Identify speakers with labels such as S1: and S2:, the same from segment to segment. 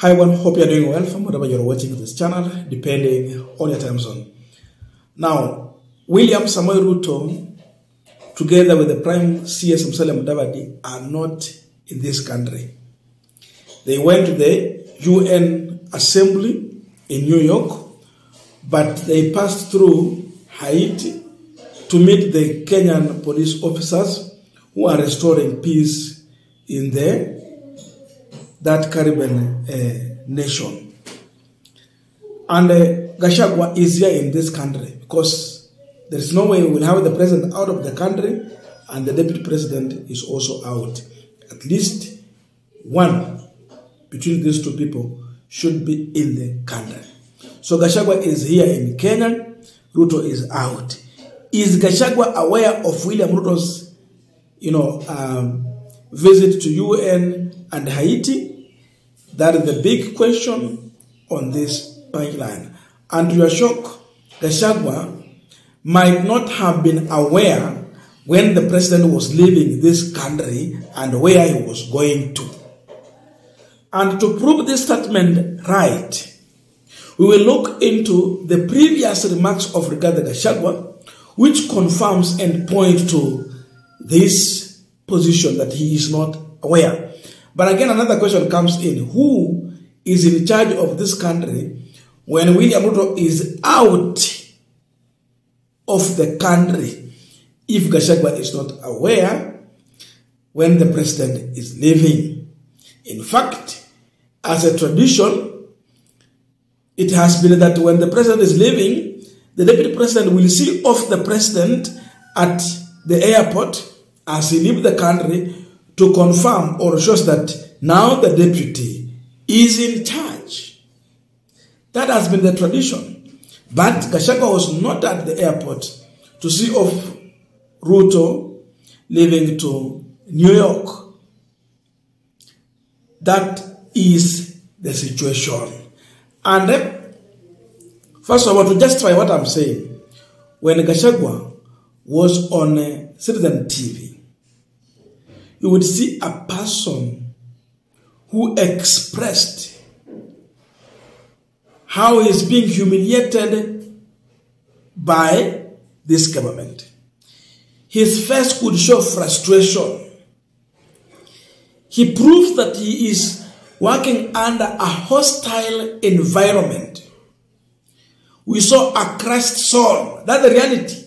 S1: Hi everyone, hope you're doing well from whatever you're watching this channel, depending on your time zone. Now, William Samoei Ruto, together with the Prime CS Musalia Mudavadi, are not in this country. They went to the UN Assembly in New York, but they passed through Haiti to meet the Kenyan police officers who are restoring peace in that Caribbean nation. And Gachagua is here in this country because there is no way we will have the president out of the country and the deputy president is also out. At least one between these two people should be in the country. So Gachagua is here in Kenya, Ruto is out. Is Gachagua aware of William Ruto's, visit to UN and Haiti? That is the big question on this Punchline. And to your shock, Gachagua might not have been aware when the president was leaving this country and where he was going to. And to prove this statement right, we will look into the previous remarks of Rigathi Gachagua, which confirms and points to this position that he is not aware. But again, another question comes in. Who is in charge of this country when William Ruto is out of the country? If Gachagua is not aware when the president is leaving. In fact, as a tradition, it has been that when the president is leaving, the deputy president will see off the president at the airport as he leaves the country to confirm or shows that now the deputy is in charge. That has been the tradition. But Gachagua was not at the airport to see off Ruto leaving to New York. That is the situation. And first of all, to justify what I'm saying, when Gachagua was on Citizen TV, you would see a person who expressed how he is being humiliated by this government. His face could show frustration. He proves that he is working under a hostile environment. We saw a crushed soul. That's the reality.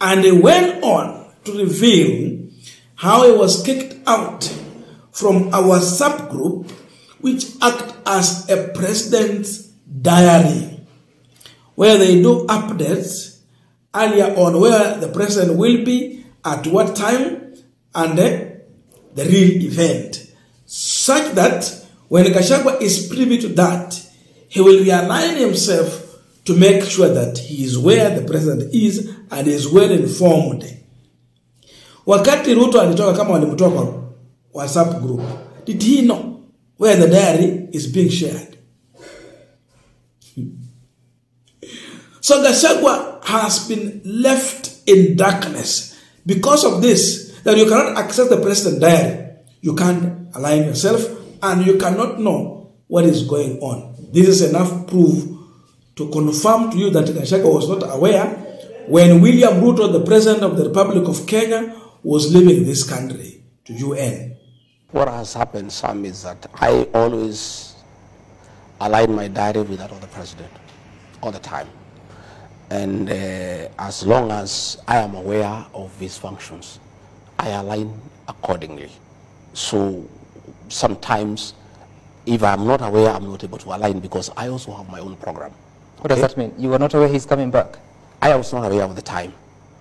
S1: And he went on to reveal how he was kicked out from our subgroup, which act as a president's diary, where they do updates earlier on where the president will be, at what time, and the real event. Such that when Gachagua is privy to that, he will realign himself to make sure that he is where the president is and is well informed. Wakati Ruto alitoka kama walimtoa kwa WhatsApp group, did he know where the diary is being shared? So Gachagua has been left in darkness because of this, that you cannot access the president's diary. You can't align yourself and you cannot know what is going on. This is enough proof to confirm to you that Gachagua was not aware when William Ruto, the president of the Republic of Kenya, was leaving this country to UN.
S2: What has happened, Sam, is that I always align my diary with that of the president all the time. And as long as I am aware of his functions, I align accordingly. So sometimes, if I'm not aware, I'm not able to align because I also have my own program.
S3: What does that mean? You were not aware he's coming back?
S2: I was not aware of the time.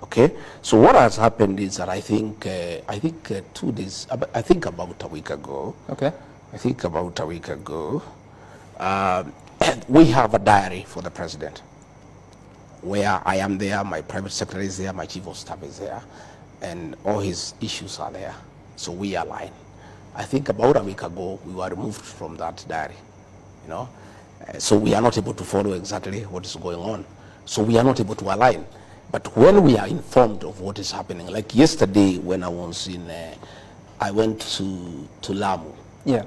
S2: Okay, so what has happened is that I think 2 days, I think about a week ago.
S3: Okay.
S2: I think about a week ago, we have a diary for the president, where I am there, my private secretary is there, my chief of staff is there, and all his issues are there. So we align. I think about a week ago, we were removed from that diary, so we are not able to follow exactly what is going on. So we are not able to align. But when we are informed of what is happening, like yesterday when I was I went to Lamu.
S3: Yeah.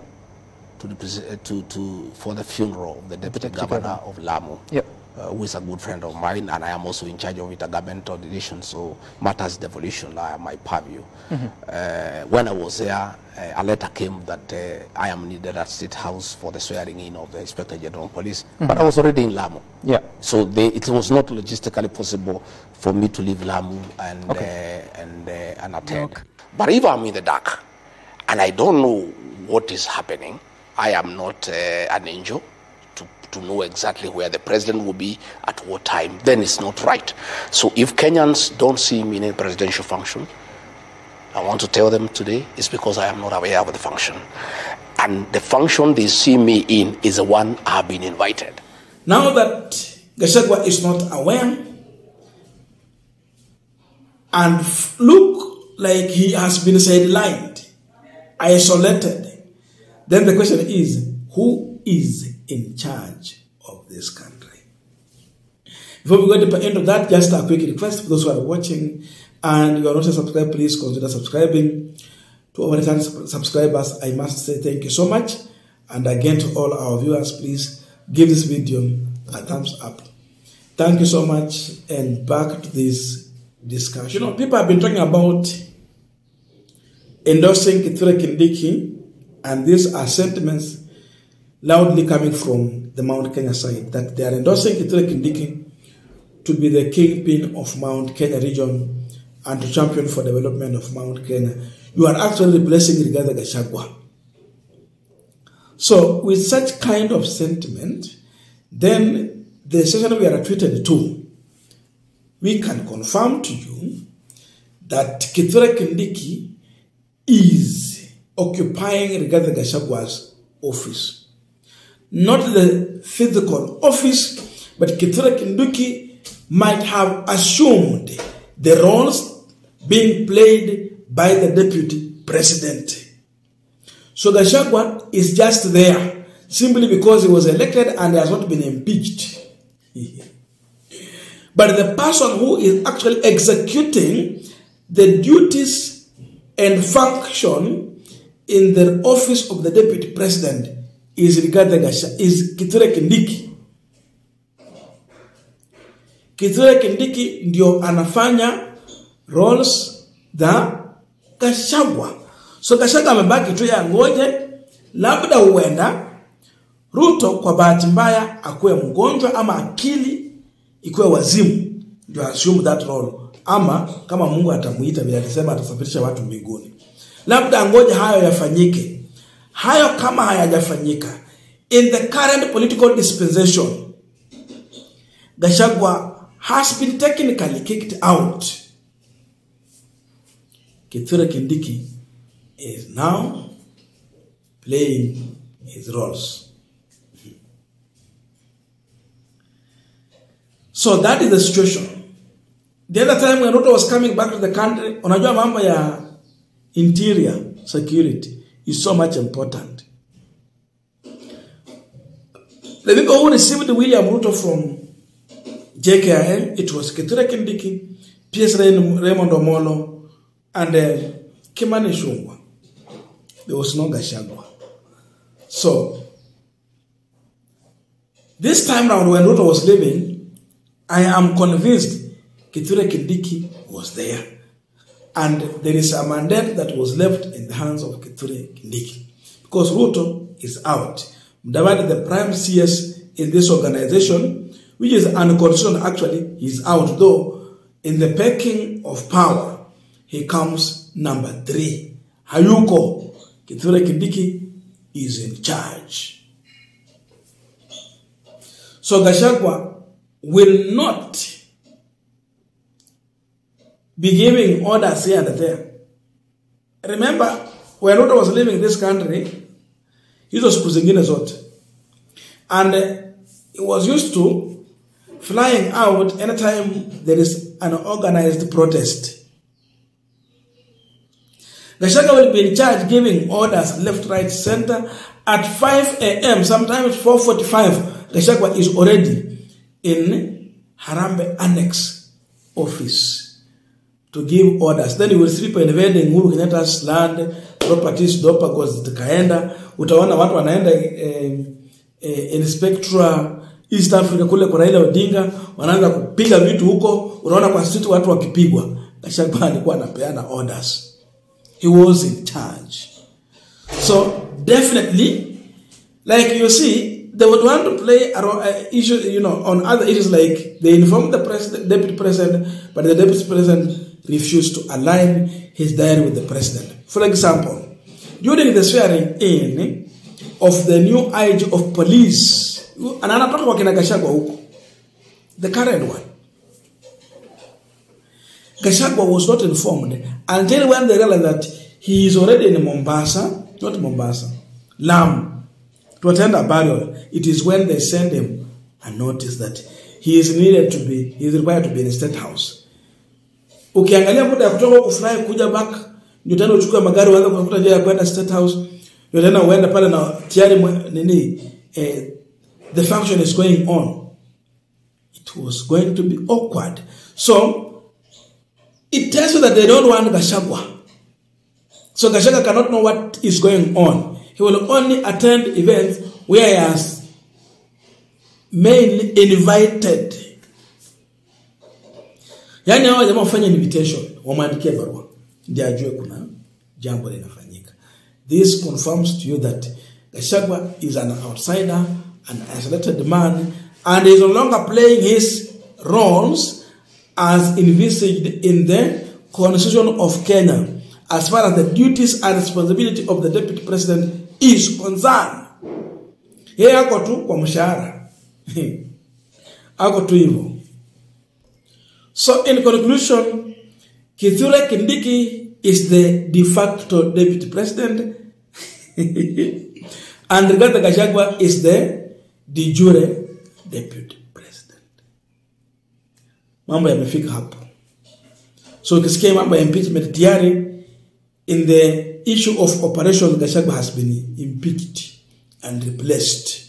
S2: for the funeral of the deputy governor of Lamu.
S3: Yep.
S2: Who is a good friend of mine, and I am also in charge of intergovernmental relations, so matters devolution are my purview. When I was there, a letter came that I am needed at State House for the swearing in of the Inspector General of Police, but I was already in Lamu.
S3: Yeah.
S2: So it was not logistically possible for me to leave Lamu and attend. Okay. But if I'm in the dark and I don't know what is happening, I am not an angel to know exactly where the president will be at what time, then it's not right. So if Kenyans don't see me in a presidential function, I want to tell them today it's because I am not aware of the function. And the function they see me in is the one I have been invited.
S1: Now that Gachagua is not aware and look like he has been sidelined, isolated, then the question is, who is in charge of this country? Before we go to the end of that, just a quick request for those who are watching and you are not subscribed, please consider subscribing. To our return subscribers, I must say thank you so much. And again, to all our viewers, please give this video a thumbs up. Thank you so much, and back to this discussion. You know, people have been talking about endorsing Kithure Kindiki, and these are sentiments loudly coming from the Mount Kenya side, that they are endorsing Kithure Kindiki to be the kingpin of Mount Kenya region and to champion for development of Mount Kenya. You are actually replacing Rigathi Gachagua. So with such kind of sentiment, then the session we are treated to, we can confirm to you that Kithure Kindiki is occupying Rigathi Gachagwa'S office. Not the physical office, but Kithure Kindiki might have assumed the roles being played by the deputy president. So Gachagua is just there simply because he was elected and has not been impeached. But the person who is actually executing the duties and function in the office of the deputy president is Kithure Kindiki. Kithure Kindiki ndio anafanya roles za Gachagua. So Gachagua amebaki tu ya ngoje, labda huenda Ruto kwa bahati mbaya akuwe mgonjwa ama akili ikuwe wazimu ndio assume that role, ama kama Mungu atamuita vile alisema atasafirisha watu mbinguni. Labda ngoje hayo yafanyike. Hayo kama hayajafanyika, in the current political dispensation, Gachagua has been technically kicked out. Kithure Kindiki is now playing his roles. So that is the situation. The other time when Ruto was coming back to the country, unajua mambo ya interior security is so much important. The people who received William Ruto from JKIM, it was Kithure Kindiki, PS Raymond Omolo, and Kimani Ichung'wah. There was no Gachagua. So, this time round when Ruto was leaving, I am convinced Kithure Kindiki was there. And there is a mandate that was left in the hands of Kithure Kindiki. Because Ruto is out. Mudavadi, the prime CS in this organization, which is unconstitutional actually, he's out. Though, in the pecking of power, he comes number 3. Hayuko, Kithure Kindiki is in charge. So Gachagua will not be giving orders here and there. Remember, when Ruto was leaving this country, he was kuzingine zote. And he was used to flying out anytime there is an organized protest. Gachagua will be in charge giving orders left, right, center. At 5 a.m., sometimes 4:45, Gachagua is already in Harambee Annex office to give orders. Then you will sleep invading Uhuru Kenyatta's land, properties, dopa goes zikaenda. Utaona watu wanaenda inspector East Africa kule kwa Raila Odinga, wanaanza kupiga vitu huko. Unaona kwa street watu wakipigwa. Gachagua alikuwa anapeana orders. He was in charge. So definitely, like you see, they would want to play issues, you know, on other issues, like they informed the president, deputy president, but the deputy president refused to align his diary with the president. For example, during the swearing in of the new IG of police, and anatoka wakina Gachagua huko, the current one, Gachagua was not informed until when they realized that he is already in Mombasa, not Mombasa, Lamu, to attend a burial. It is when they send him a notice that he is required to be in the State House. Ukiangalia muda kutoka kufly kuja back, ndio tena uchukue magari uanze kufuta njia ya kwenda State House, ndio tena uende pale na tiari nini the function is going on. It was going to be awkward. So it tells you that they don't want Gachagua. So Gachagua cannot know what is going on. He will only attend events where he has mainly invited. Yani hawa jamaa wafanya invitation, wamaandikia barua, ndio ajue kuna jambo linafanyika. This confirms to you that Gachagua is an outsider, an isolated man, and is no longer playing his roles as envisaged in the Constitution of Kenya, as far as the duties and responsibility of the deputy president is concerned. Yeye ako tu kwa mshahara. Ako tu hivyo. So in conclusion, Kithure Kindiki is the de facto deputy president and Rigathi Gachagua is the de jure deputy president. Mambo yamefika hapo. So ukisikia mambo ya impeachment tayari, in the issue of operations, Gachagua has been impeached and replaced.